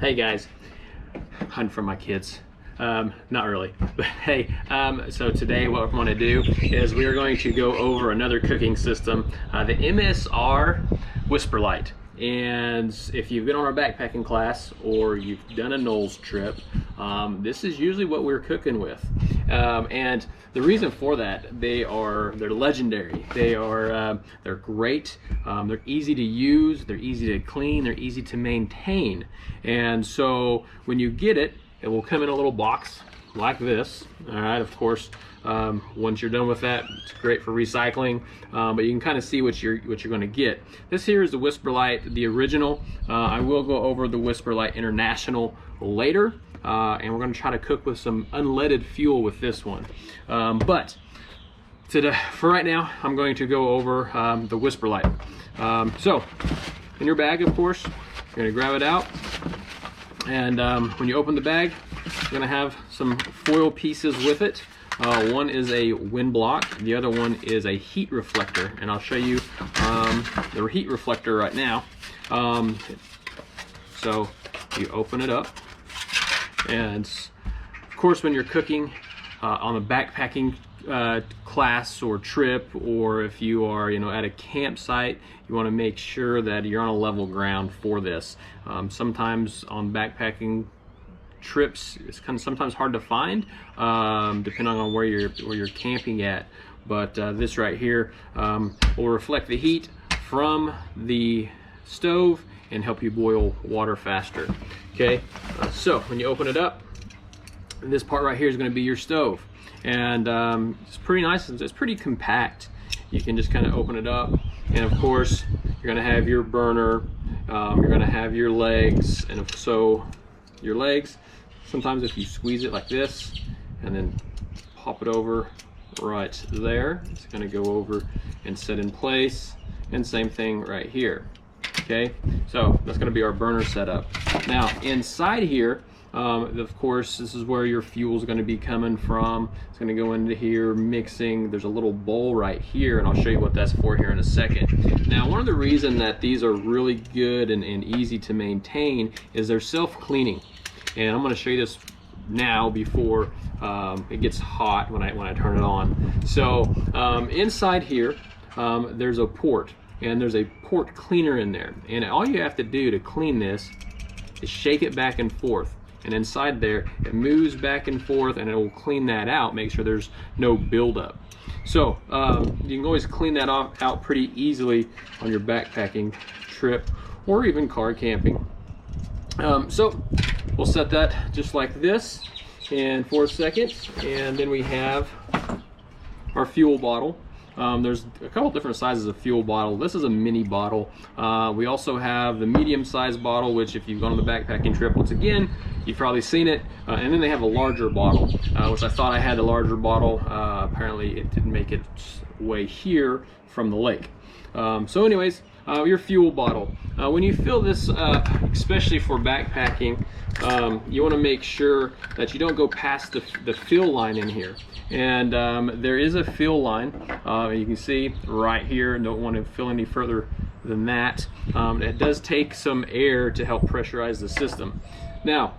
Hey guys, hunting for my kids. Not really, but hey, so today what I want to do is we are going to go over another cooking system, the MSR Whisperlite. And if you've been on our backpacking class or you've done a Knowles trip, this is usually what we're cooking with. And the reason for that, they're legendary. They're great. They're easy to use. They're easy to clean. They're easy to maintain. And so when you get it, it will come in a little box like this. All right, of course, once you're done with that, it's great for recycling, but you can kind of see what you're going to get. This here is the Whisperlite, the original. I will go over the Whisperlite International later, and we're going to try to cook with some unleaded fuel with this one. But for right now, I'm going to go over the Whisperlite. So in your bag, of course, you're going to grab it out. And when you open the bag, you're going to have some foil pieces with it. One is a wind block, the other one is a heat reflector, and I'll show you the heat reflector right now. So you open it up, and of course when you're cooking on a backpacking class or trip, or if you are at a campsite, you want to make sure that you're on a level ground for this. Sometimes on backpacking trips it's sometimes hard to find, depending on where you're camping at, but this right here will reflect the heat from the stove and help you boil water faster. Okay, so when you open it up, this part right here is going to be your stove. And it's pretty nice. It's pretty compact. You can just kind of open it up, and of course you're going to have your burner. You're going to have your legs, and so your legs, sometimes if you squeeze it like this and then pop it over right there, it's going to go over and set in place. And same thing right here. Okay, so that's going to be our burner setup. Now inside here, of course, this is where your fuel is going to be coming from. It's going to go into here, mixing. There's a little bowl right here, and I'll show you what that's for here in a second. Now, one of the reasons that these are really good and easy to maintain is they're self-cleaning. And I'm going to show you this now before it gets hot when I turn it on. So inside here, there's a port, and there's a port cleaner in there. And all you have to do to clean this is shake it back and forth. And inside there, it moves back and forth, and it will clean that out, make sure there's no buildup. So you can always clean that out pretty easily on your backpacking trip or even car camping. So we'll set that just like this in 4 seconds, and then we have our fuel bottle. There's a couple different sizes of fuel bottle. This is a mini bottle. We also have the medium-sized bottle, which if you've gone on the backpacking trip, once again, you've probably seen it. And then they have a larger bottle, which I thought I had a larger bottle. Apparently it didn't make its way here from the lake. So anyways, your fuel bottle. When you fill this up, especially for backpacking, you want to make sure that you don't go past the fill line in here. And there is a fill line, you can see right here. Don't want to fill any further than that. It does take some air to help pressurize the system. Now,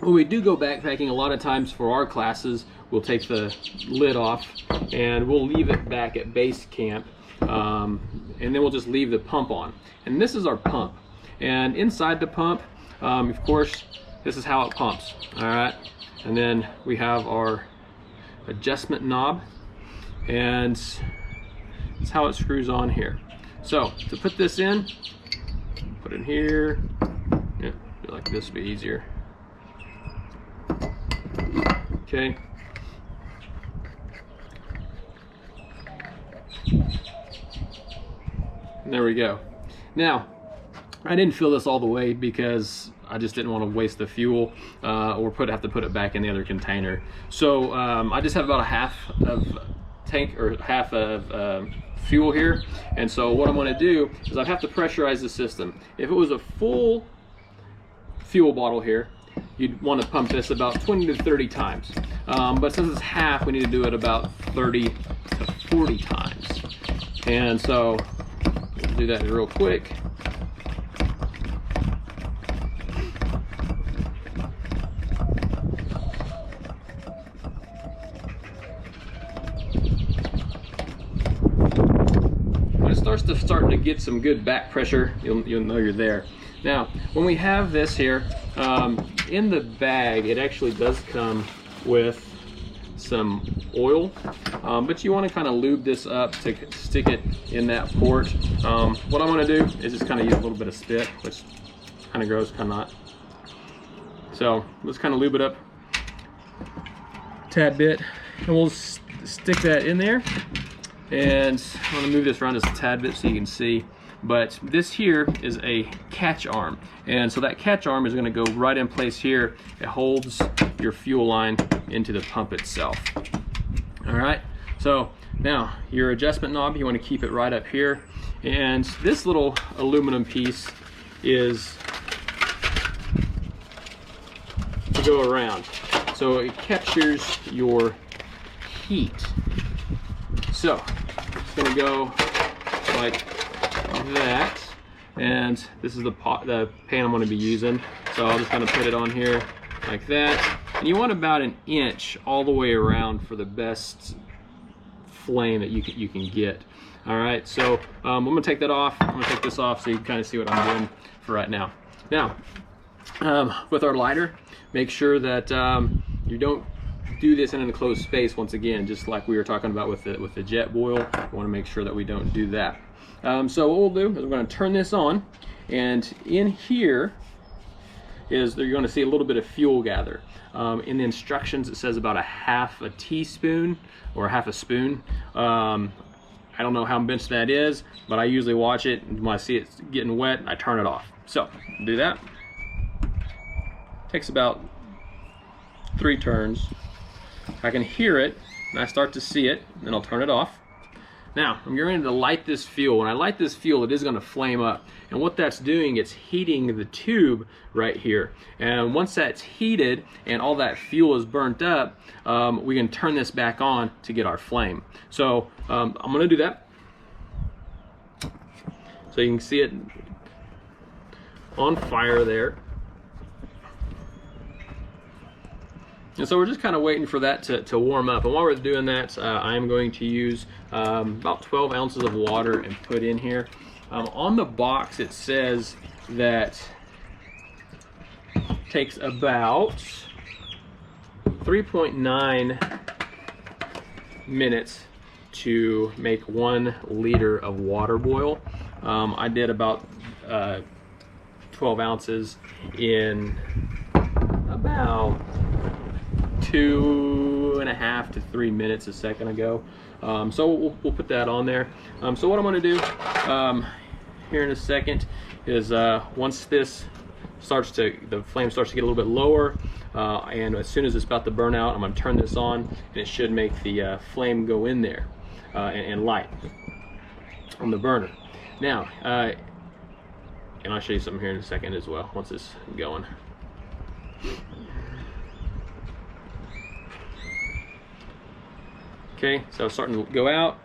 when we do go backpacking, a lot of times for our classes, we'll take the lid off and we'll leave it back at base camp, and then we'll just leave the pump on. And this is our pump. And inside the pump, of course, this is how it pumps. All right, and then we have our adjustment knob, and that's how it screws on here. So to put this in, put it in here. Yeah, I feel like this would be easier. Okay. And there we go. Now, I didn't fill this all the way because I just didn't want to waste the fuel or have to put it back in the other container. So I just have about a half of tank or half of fuel here. And so what I'm going to do is I have to pressurize the system. If it was a full fuel bottle here, you'd want to pump this about 20 to 30 times. But since it's half, we need to do it about 30 to 40 times. And so we'll do that real quick. starts to get some good back pressure, you'll know you're there. Now, when we have this here, in the bag, it actually does come with some oil, but you want to kind of lube this up to stick it in that port. What I'm going to do is just kind of use a little bit of spit, which kind of gross, kind of not. So let's kind of lube it up a tad bit, and we'll stick that in there. And I'm going to move this around just a tad bit so you can see. But this here is a catch arm, and so that catch arm is going to go right in place here. It holds your fuel line into the pump itself. All right, so now your adjustment knob, you want to keep it right up here, and this little aluminum piece is to go around, so it captures your heat. So it's going to go like that, and this is the pan I'm going to be using, so I'll just kind of put it on here like that. And you want about an inch all the way around for the best flame that you can get. All right, so I'm going to take that off. I'm going to take this off so you can kind of see what I'm doing for right now. Now, with our lighter, make sure that you don't do this in an enclosed space. Once again, just like we were talking about with the jet boil, we want to make sure that we don't do that. So what we'll do is we're going to turn this on, and in here is you're going to see a little bit of fuel gather. In the instructions it says about a half a teaspoon or a half a spoon. I don't know how much that is, but I usually watch it, and when I see it getting wet, I turn it off. So do that. Takes about 3 turns. I can hear it and I start to see it, then I'll turn it off. Now, I'm getting ready to light this fuel. When I light this fuel, it is going to flame up. And what that's doing, it's heating the tube right here. And once that's heated and all that fuel is burnt up, we can turn this back on to get our flame. So I'm going to do that. So you can see it on fire there. And so we're just kind of waiting for that to warm up. And while we're doing that, I'm going to use about 12 ounces of water and put in here. On the box it says that it takes about 3.9 minutes to make 1 liter of water boil. I did about 12 ounces in about 2.5 to 3 minutes a second ago. So we'll put that on there. So what I'm going to do here in a second is once this the flame starts to get a little bit lower, and as soon as it's about to burn out, I'm going to turn this on, and it should make the flame go in there and light on the burner. Now, and I'll show you something here in a second as well once it's going. Okay, so it's starting to go out.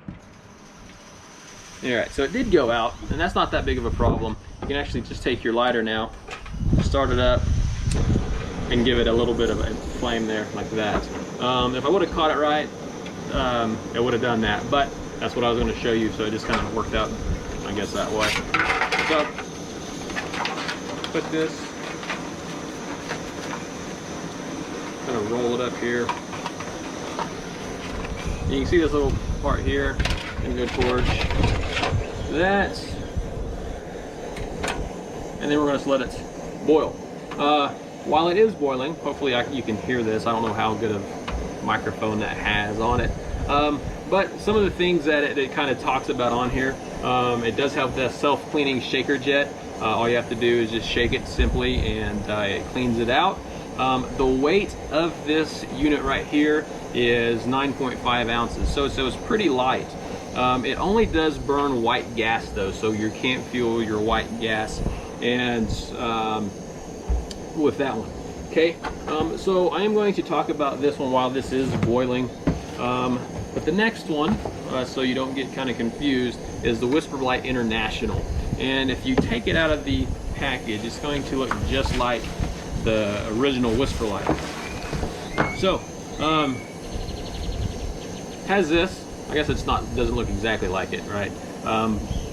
All right, so it did go out, and that's not that big of a problem. You can actually just take your lighter now, start it up, and give it a little bit of a flame there, like that. If I would have caught it right, it would have done that, but that's what I was going to show you, so it just kind of worked out, I guess, that way. So, put this, kind of roll it up here. You can see this little part here, and go towards that, and then we're going to let it boil. While it is boiling, hopefully you can hear this. I don't know how good of microphone that has on it, but some of the things that it kind of talks about on here, it does have the self-cleaning shaker jet. All you have to do is just shake it simply, and it cleans it out. The weight of this unit right here is 9.5 ounces, so it's pretty light. It only does burn white gas though, so you can't fuel your white gas and with that one. Okay, so I am going to talk about this one while this is boiling, but the next one, so you don't get kind of confused, is the Whisperlite International. And if you take it out of the package, it's going to look just like the original Whisperlite. So has this, I guess it's not, doesn't look exactly like it, right?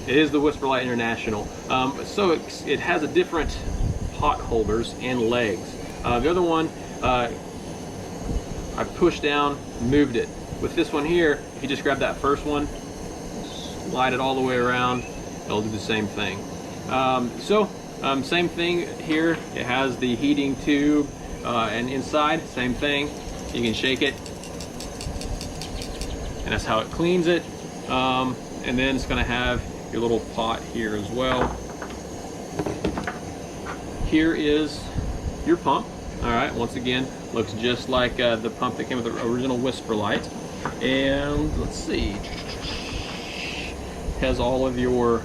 It is the Whisperlite International. So it has a different pot holders and legs. The other one, I pushed down, moved it. With this one here, if you just grab that first one, slide it all the way around, it'll do the same thing. Same thing here. It has the heating tube, and inside, same thing. You can shake it, and that's how it cleans it. And then it's going to have your little pot here as well. Here is your pump. All right, once again, looks just like the pump that came with the original Whisperlite. And let's see, has all of your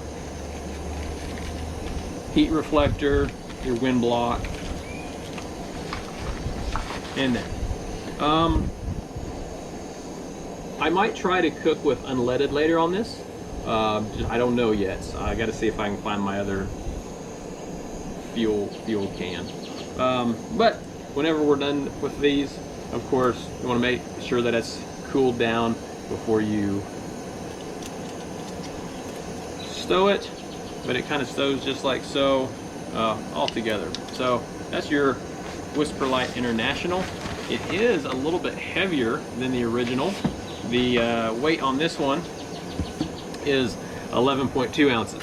heat reflector, your wind block in there. I might try to cook with unleaded later on this. I don't know yet. So I got to see if I can find my other fuel can. But whenever we're done with these, of course, you want to make sure that it's cooled down before you stow it. But it kind of stows just like so, all together. So that's your Whisperlite International. It is a little bit heavier than the original. The weight on this one is 11.2 ounces.